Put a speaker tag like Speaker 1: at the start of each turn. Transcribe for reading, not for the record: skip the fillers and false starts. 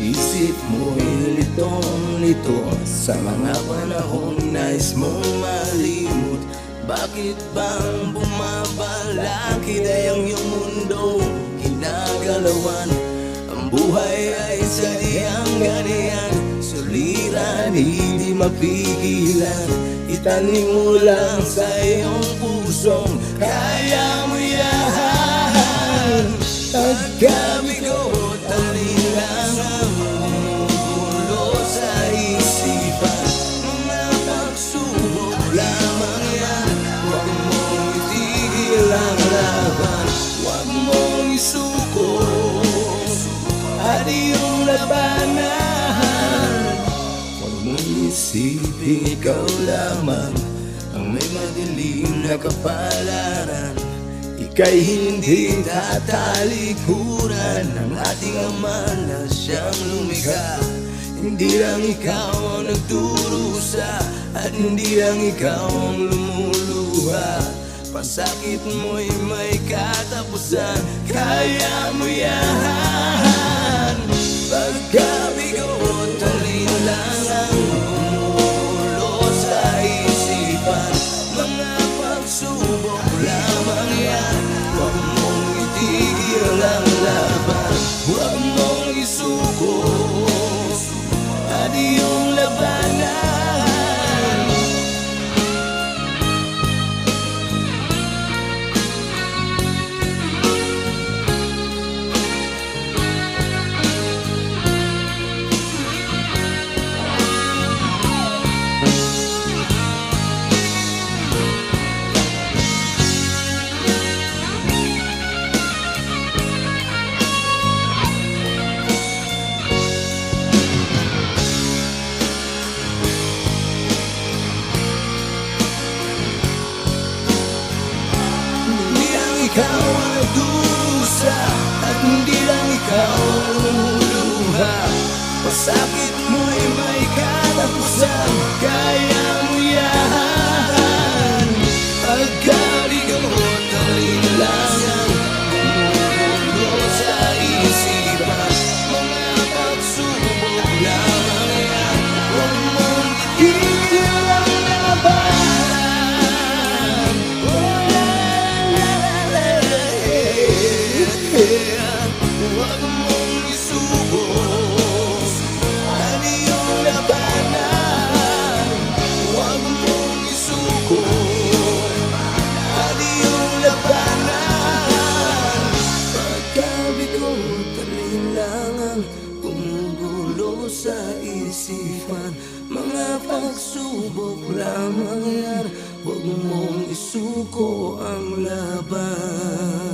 Speaker 1: isip mo'y litong-lito sa mga panahong nais mong malimot. Bakit bang bumabalakid ay ang iyong mundo ginagalawan? Ang buhay ay sadyang ganyan, suliran hindi mapigilan. Itanim mo lang sa iyong pusong kaya mo yan. Pagkabigo talinlang ang bumubulo sa isipan. Mga pagsubok lamang yan, huwag mong itigil ang laban. Huwag mong isuko at iyong labanan. Huwag mong isipin ikaw lamang ang may madilim na kapalaran. Ika'y hindi tatalikuran ng ating Ama na siyang lumikha. Hindi lang ikaw ang nagdurusa at hindi lang ikaw ang lumuluha. Pasakit mo'y may katapusan, kaya mo yan. Pagkabigo talin lang ang bumulo sa isipan. Mga pagsubok lamang yan, huwag mong itigil ang laban. Huwag mong isuko at iyong labanan. Ikaw ang nagdurusa at hindi lang ikaw ang lumuluha. Pasakit mo'y may katapusan, kaya mo yan. Pagkabigo talin lang ang bumubulo sa isipan. Mga pagsubok lamang yan, huwag mong itigil ang laban. Huwag mong isuko at iyong labanan. Huwag mong isuko at iyong labanan. Pagkabigo talin lang ang gumugulo sa isipan. Mga pagsubok lamang yan, huwag mong isuko ang laban.